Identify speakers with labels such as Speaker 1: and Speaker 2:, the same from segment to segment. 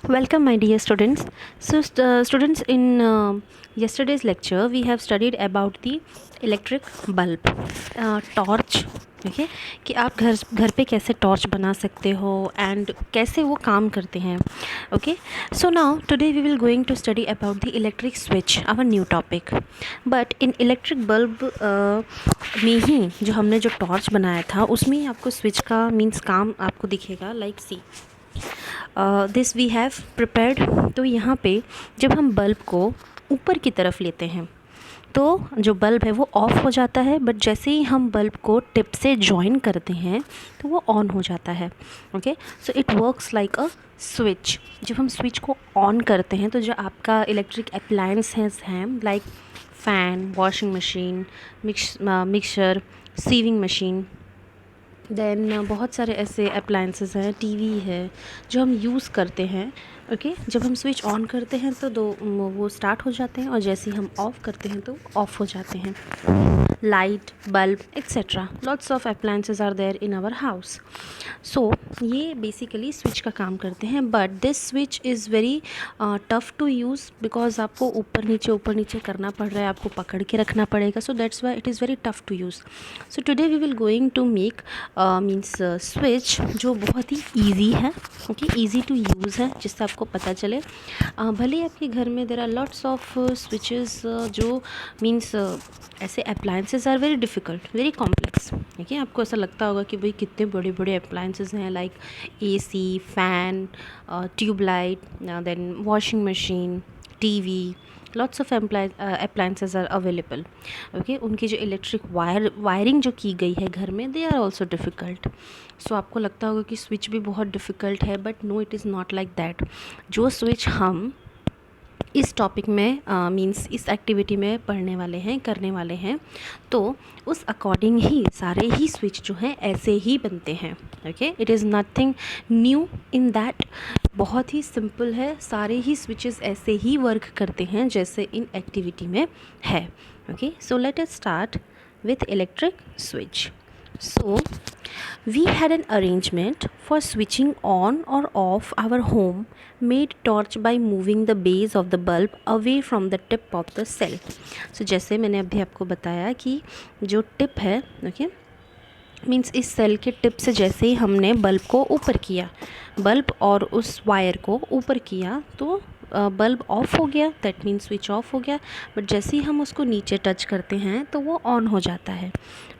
Speaker 1: Welcome, my dear students. Students, in yesterday's lecture, we have studied about the electric bulb, torch. Okay, कि आप घर पे कैसे torch बना सकते हो एंड कैसे वो काम करते हैं. Okay, so now today we will going to study about the electric switch, our new topic. But in electric bulb में ही जो हमने जो टॉर्च बनाया था उसमें ही आपको स्विच का मीन्स काम आपको दिखेगा. Like see this we have prepared. तो यहाँ पे जब हम बल्ब को ऊपर की तरफ लेते हैं तो जो बल्ब है वो ऑफ़ हो जाता है, बट जैसे ही हम बल्ब को टिप से जॉइन करते हैं तो वो ऑन हो जाता है. Okay, so it works like a switch. जब हम स्विच को ऑन करते हैं तो जो आपका इलेक्ट्रिक अप्लायंसेस हैं like fan, washing machine, mixer, sewing machine, then बहुत सारे ऐसे अप्लायंसेस हैं, टीवी है जो हम यूज़ करते हैं. ओके, जब हम स्विच ऑन करते हैं तो वो स्टार्ट हो जाते हैं और जैसे ही हम ऑफ़ करते हैं तो ऑफ़ हो जाते हैं. Light, bulb etcetera, lots of appliances are there in our house. So ये बेसिकली स्विच का काम करते हैं. But this switch is very tough to use because आपको ऊपर नीचे करना पड़ रहा है, आपको पकड़ के रखना पड़ेगा. So that's why it is very tough to use. So today we will going to make means switch जो बहुत ही ईजी है. ओके, ईजी टू यूज़ है, जिससे आपको पता चले. भले ही आपके घर में there are lots of switches जो मीन्स ऐसे appliances are very difficult, very complex. ठीक है, आपको ऐसा लगता होगा कि भाई कितने बड़े बड़े अप्लायंसेस हैं like AC, fan, tubelight, then washing machine, TV, lots of appliances are available. Okay, उनकी जो इलेक्ट्रिक वायरिंग जो की गई है घर में, they are also difficult. So आपको लगता होगा कि स्विच भी बहुत डिफ़िकल्ट है, but no, it is not like that. जो स्विच हम इस टॉपिक में मीन्स इस एक्टिविटी में पढ़ने वाले हैं, करने वाले हैं, तो उस अकॉर्डिंग ही सारे ही स्विच जो हैं ऐसे ही बनते हैं. Okay, it is nothing new in that. बहुत ही सिंपल है, सारे ही स्विचेस ऐसे ही वर्क करते हैं जैसे इन एक्टिविटी में है. Okay, so let us start with electric switch. So, we had an arrangement for switching on or off our home made torch by moving the base of the bulb away from the tip of the cell. So, जैसे मैंने अभी आपको बताया कि जो tip है, okay, means इस cell के टिप से जैसे ही हमने बल्ब को ऊपर किया, बल्ब और उस वायर को ऊपर किया तो बल्ब ऑफ़ हो गया, दैट मीन्स स्विच ऑफ हो गया. बट जैसे ही हम उसको नीचे टच करते हैं तो वो ऑन हो जाता है.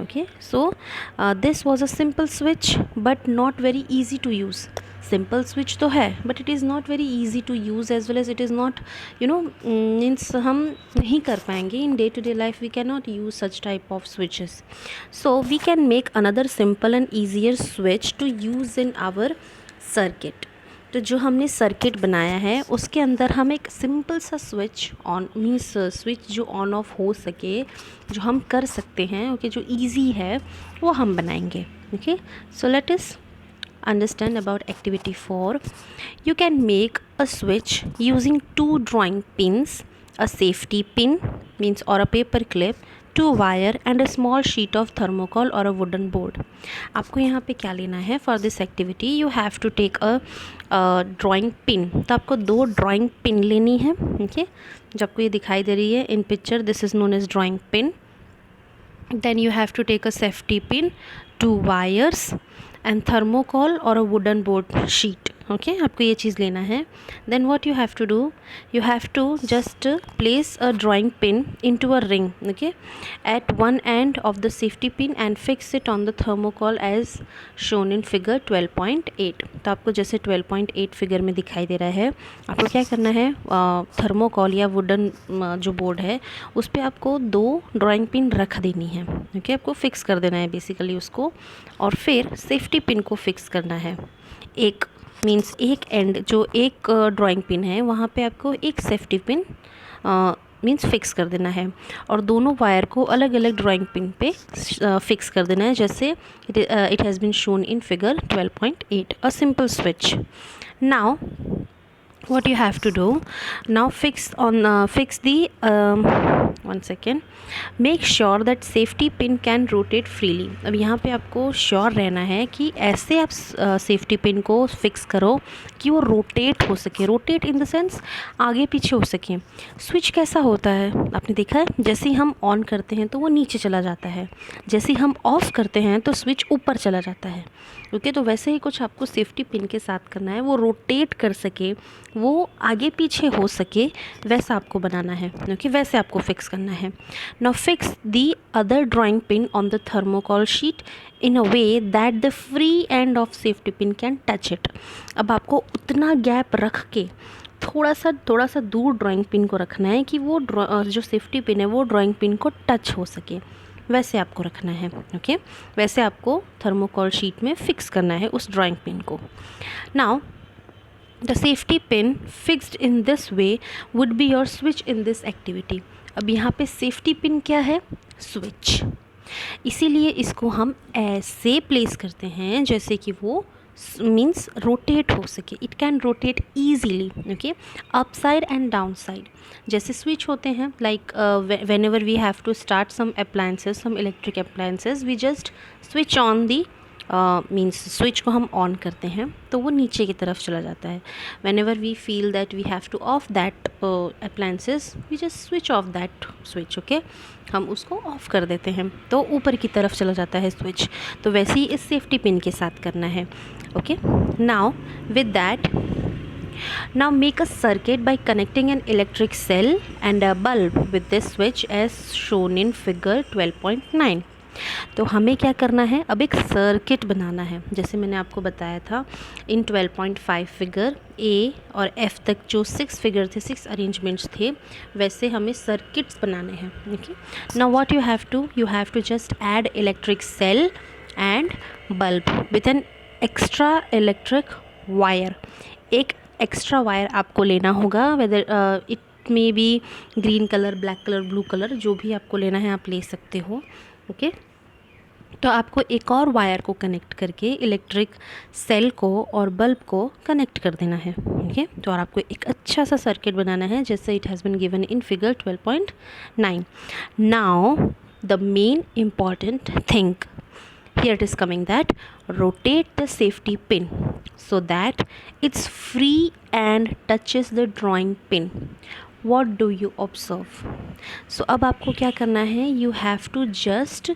Speaker 1: Okay, so this was a simple switch but not very easy to use. Simple switch तो है but it is not very easy to use as well as it is not means हम नहीं कर पाएंगे in day to day life. We can not use such type of switches. So we can make another simple and easier switch to use in our circuit. तो जो हमने circuit बनाया है उसके अंदर हम एक सिंपल सा स्विच ऑन मीन्स स्विच जो ऑन ऑफ हो सके, जो हम कर सकते हैं, ओके, जो इजी है वो हम बनाएंगे. Okay, so let us understand about activity 4. You can make a switch using 2 drawing pins, a safety pin means or a paper clip, 2 wire and a small sheet of thermocol or a wooden board. आपको यहाँ पे क्या लेना है for this activity? You have to take a drawing pin. तो आपको 2 drawing pin लेनी है. okay? जो आपको ये दिखाई दे रही है in picture, this is known as drawing pin. Then you have to take a safety pin, 2 wires and thermocol or a wooden board sheet. Okay, आपको ये चीज़ लेना है. Then what you have to do, you have to just place a drawing pin into a ring, okay, at one end of the safety pin and fix it on the thermocol as shown in figure 12.8. तो आपको जैसे 12.8 figure में दिखाई दे रहा है, आपको क्या करना है, थर्मोकॉल या वुडन जो बोर्ड है उस पर आपको 2 ड्राइंग पिन रख देनी है. ओके, आपको फिक्स कर देना है बेसिकली उसको, और फिर सेफ्टी पिन को फिक्स करना है. एक मीन्स एक एंड जो एक ड्राइंग पिन है वहाँ पे आपको एक सेफ्टी पिन मीन्स फिक्स कर देना है, और दोनों वायर को अलग अलग ड्राइंग पिन पे फिक्स कर देना है जैसे it has been shown in figure 12.8. A simple switch. Now what you have to do now, fix the one second, make sure that safety pin can rotate freely. अब यहाँ पे आपको sure रहना है कि ऐसे आप सेफ्टी पिन को फिक्स करो कि वो रोटेट हो सके, रोटेट इन द सेंस आगे पीछे हो सके। स्विच कैसा होता है आपने देखा है, जैसे ही हम ऑन करते हैं तो वो नीचे चला जाता है, जैसे ही हम ऑफ़ करते हैं तो स्विच ऊपर चला जाता है। ओके, तो वैसे ही कुछ आपको सेफ्टी पिन के साथ करना है, वो रोटेट कर सके, वो आगे पीछे हो सके, वैसा आपको बनाना है। ओके, वैसे आपको फिक्स करना है। Now fix the other drawing pin on the thermocol sheet in a way that the free end of safety pin can touch it. अब आपको उतना गैप रख के थोड़ा सा दूर ड्राइंग पिन को रखना है कि वो जो सेफ्टी पिन है वो ड्राइंग पिन को टच हो सके, वैसे आपको रखना है। ओके, वैसे आपको थर्मोकॉल शीट में फिक्स करना है उस ड्राइंग पिन को। Now the safety pin fixed in this way would be your switch in this activity. अब यहाँ पे सेफ्टी पिन क्या है, स्विच, इसीलिए इसको हम ऐसे प्लेस करते हैं जैसे कि वो मीन्स रोटेट हो सके, it can rotate easily. Okay, up side and down side, जैसे स्विच होते हैं, like whenever we have to start some appliances, some electric appliances, we just switch on the means switch को हम on करते हैं तो वो नीचे की तरफ चला जाता है। Whenever we feel that we have to off that appliances, we just switch off that switch. Okay, हम उसको ऑफ़ कर देते हैं तो ऊपर की तरफ चला जाता है स्विच। तो वैसे ही इस सेफ्टी पिन के साथ करना है। Okay, now with that, now make a circuit by connecting an electric cell and a bulb with this switch as shown in figure 12.9। तो हमें क्या करना है, अब एक सर्किट बनाना है, जैसे मैंने आपको बताया था इन 12.5 फिगर ए और एफ तक जो 6 फिगर थे, 6 अरेंजमेंट्स थे, वैसे हमें सर्किट्स बनाने हैं। Okay, now what you have to just add electric cell and bulb with an extra electric wire. एक एक्स्ट्रा वायर आपको लेना होगा, whether it may be green colour, black colour, blue colour, जो भी आपको लेना है आप ले सकते हो। ओके, तो आपको एक और वायर को कनेक्ट करके इलेक्ट्रिक सेल को और बल्ब को कनेक्ट कर देना है। ओके, तो और आपको एक अच्छा सा सर्किट बनाना है जैसे it has been given in figure 12.9। Now the main important thing here it is coming, that rotate the safety pin so that it's free and touches the drawing pin. What do you observe? So अब आपको क्या करना है, you have to just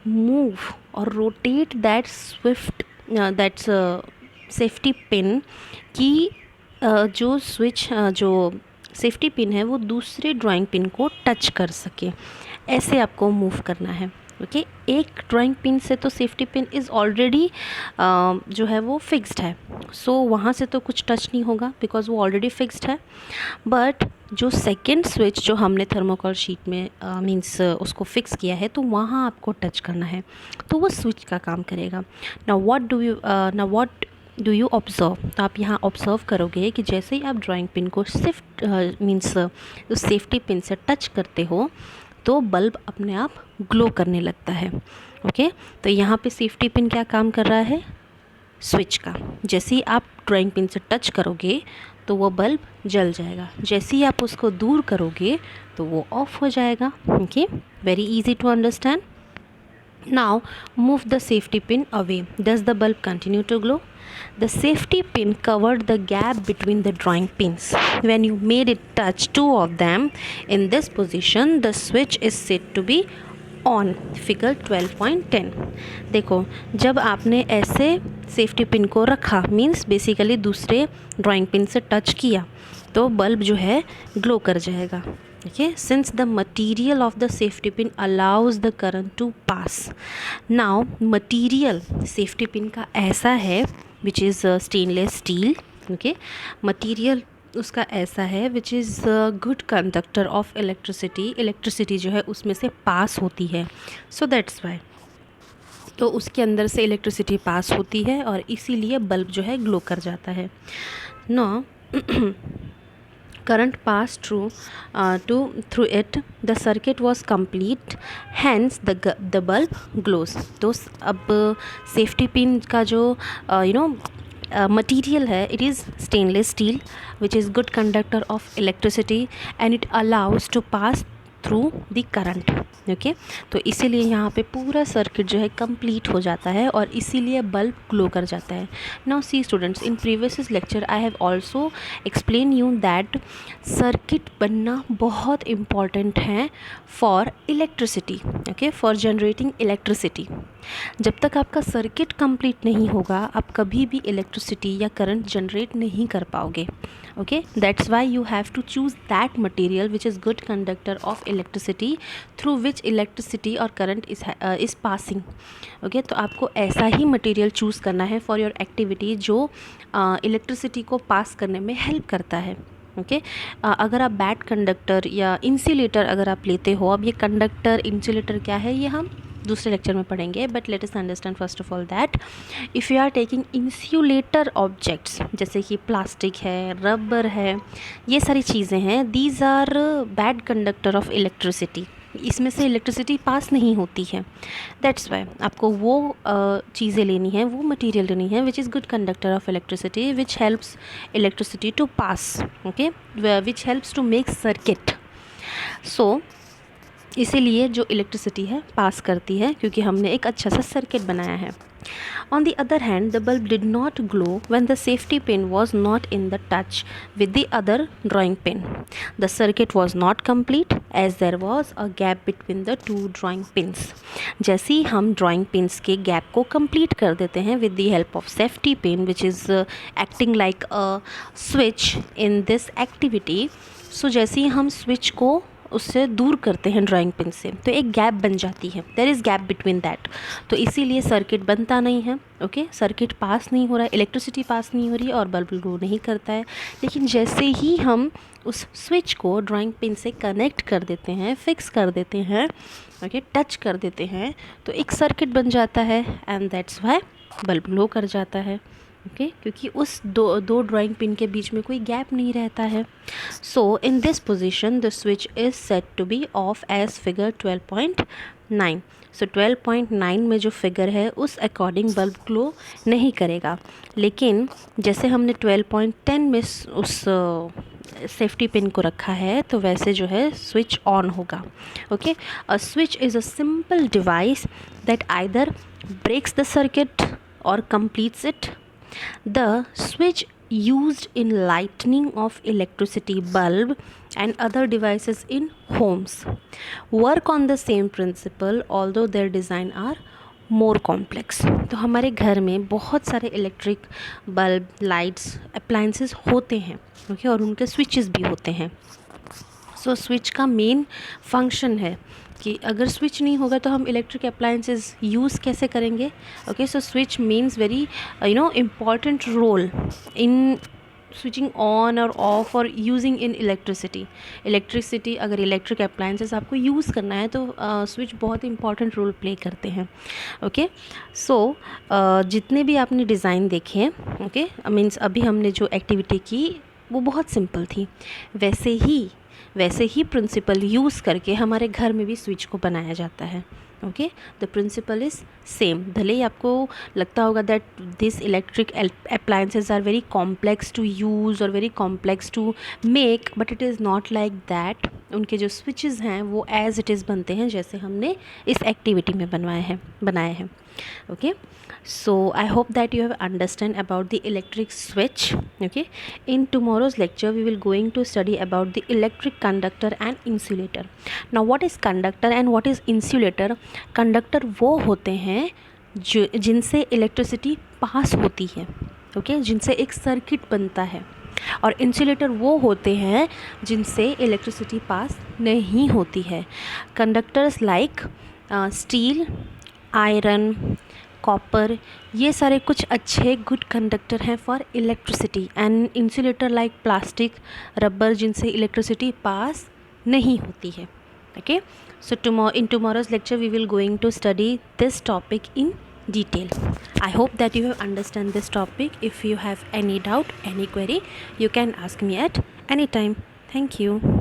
Speaker 1: move or rotate that safety pin कि जो switch जो safety pin है वो दूसरे ड्राइंग पिन को टच कर सके, ऐसे आपको मूव करना है। ओके, एक ड्राइंग पिन से तो सेफ्टी पिन इज़ ऑलरेडी जो है वो फिक्स्ड है, सो वहाँ से तो कुछ टच नहीं होगा बिकॉज वो ऑलरेडी फिक्स्ड है। बट जो सेकेंड स्विच जो हमने थर्मोकॉल शीट में मीन्स उसको फिक्स किया है, तो वहाँ आपको टच करना है, तो वो स्विच का काम करेगा। Now what do you observe, तो आप यहाँ ऑब्ज़र्व करोगे कि जैसे ही आप ड्राइंग पिन को सिर्फ मीन्स उस सेफ्टी पिन से टच करते हो तो बल्ब अपने आप ग्लो करने लगता है। ओके, तो यहाँ पे सेफ्टी पिन क्या काम कर रहा है, स्विच का। जैसे ही आप ड्राइंग पिन से टच करोगे तो वो बल्ब जल जाएगा, जैसे ही आप उसको दूर करोगे तो वो ऑफ हो जाएगा। Okay, very easy to understand. Now move the safety pin away. Does the bulb continue to glow? The safety pin covered the gap between the drawing pins. When you made it touch two of them in this position, the switch is said to be on. Figure 12.10। देखो, जब आपने ऐसे safety pin को रखा means basically दूसरे drawing pin से touch किया तो बल्ब जो है ग्लो कर जाएगा। Okay, since the material of the safety pin allows the current to pass. Now material safety pin का ऐसा है which is stainless steel. Okay, material उसका ऐसा है which is a good conductor of electricity. electricity जो है उसमें से पास होती है, so that's why, तो उसके अंदर से इलेक्ट्रिसिटी पास होती है और इसीलिए बल्ब जो है ग्लो कर जाता है। Now current passed through it, the circuit was complete, hence the bulb glows। तो अब सेफ्टी पिन का जो मटीरियल है, it is stainless steel which is good conductor of electricity and it allows to pass through the current. Okay, तो इसीलिए यहाँ पे पूरा सर्किट जो है कंप्लीट हो जाता है और इसीलिए बल्ब ग्लो कर जाता है। Now see students, in previous lecture I have also explain you that circuit बनना बहुत इम्पॉर्टेंट है for electricity, okay, for generating electricity. जब तक आपका सर्किट कंप्लीट नहीं होगा आप कभी भी इलेक्ट्रिसिटी या करंट जनरेट नहीं कर पाओगे। Okay, that's why you have to choose that material which is good conductor of electricity through which electricity और करंट इज़ पासिंग। ओके, तो आपको ऐसा ही मटेरियल चूज़ करना है फॉर योर एक्टिविटी जो इलेक्ट्रिसिटी को पास करने में हेल्प करता है। ओके, अगर आप बैड कंडक्टर या इंसुलेटर अगर आप लेते हो, अब ये कंडक्टर इंसुलेटर क्या है ये हम दूसरे लेक्चर में पढ़ेंगे, but let us understand first of all that if you are taking insulator objects जैसे कि प्लास्टिक है, रबर है, ये सारी चीज़ें हैं, these are bad conductor of electricity, इसमें से इलेक्ट्रिसिटी पास नहीं होती है। दैट्स वाई आपको वो चीज़ें लेनी है, वो मटेरियल लेनी है which is good conductor of electricity which helps electricity to pass, okay, which helps to make circuit. So इसीलिए जो इलेक्ट्रिसिटी है पास करती है क्योंकि हमने एक अच्छा सा सर्किट बनाया है। On the other hand, the bulb did not glow when the safety pin was not in the touch with the other drawing pin. The circuit was not complete as there was a gap between the two drawing pins. जैसे ही हम drawing pins के gap को complete कर देते हैं with the help of safety pin which is acting like a switch in this activity. So जैसे ही हम switch को उससे दूर करते हैं ड्राइंग पिन से तो एक गैप बन जाती है, there is gap between that, तो इसीलिए सर्किट बनता नहीं है। ओके, सर्किट पास नहीं हो रहा है, इलेक्ट्रिसिटी पास नहीं हो रही है और बल्ब ग्लो नहीं करता है। लेकिन जैसे ही हम उस स्विच को ड्राइंग पिन से कनेक्ट कर देते हैं, फिक्स कर देते हैं, ओके, टच कर देते हैं, तो एक सर्किट बन जाता है and that's why bulb glow कर जाता है। ओके, क्योंकि उस दो ड्राइंग पिन के बीच में कोई गैप नहीं रहता है। So in this position the switch is set to be off as figure 12.9। So 12.9 में जो फिगर है उस अकॉर्डिंग बल्ब ग्लो नहीं करेगा, लेकिन जैसे हमने 12.10 में उस सेफ्टी पिन को रखा है तो वैसे जो है स्विच ऑन होगा। Okay, a switch is a simple device that either breaks the circuit और completes it. The switch used in lighting of electricity bulb and other devices in homes work on the same principle although their design are more complex. तो हमारे घर में बहुत सारे electric bulb, lights, appliances होते हैं, okay, और उनके स्विचेस भी होते हैं। सो स्विच का मेन फंक्शन है कि अगर स्विच नहीं होगा तो हम इलेक्ट्रिक अप्लायंसेस यूज़ कैसे करेंगे। Okay, so switch means very important role in switching on और ऑफ और यूजिंग इन इलेक्ट्रिसिटी अगर इलेक्ट्रिक अप्लायंसेस आपको यूज़ करना है तो स्विच बहुत इंपॉर्टेंट रोल प्ले करते हैं। ओके, सो जितने भी आपने डिज़ाइन देखे हैं, ओके, मीन्स अभी हमने जो एक्टिविटी की वो बहुत सिंपल थी, वैसे ही प्रिंसिपल यूज़ करके हमारे घर में भी स्विच को बनाया जाता है। Okay, the principle is same. भले ही आपको लगता होगा that this electric appliances are very complex to use और very complex to make, but it is not like that. उनके जो स्विचेस हैं वो एज इट इज़ बनते हैं जैसे हमने इस एक्टिविटी में बनाए हैं। Okay, so I hope that you have understand about the electric switch. Okay, in tomorrow's lecture we will going to study about the electric conductor and insulator. Now what is conductor and what is insulator? Conductor वो होते हैं जो जिनसे electricity pass होती है, okay, जिनसे एक circuit बनता है, और इंसुलेटर वो होते हैं जिनसे इलेक्ट्रिसिटी पास नहीं होती है। Conductors like steel, iron, copper, ये सारे कुछ अच्छे गुड कंडक्टर हैं for electricity, and insulator like plastic, rubber, जिनसे इलेक्ट्रिसिटी पास नहीं होती है। Okay, so in tomorrow's lecture we will going to study this topic in detail. I hope that you have understand this topic. If you have any doubt, any query, you can ask me at any time. Thank you.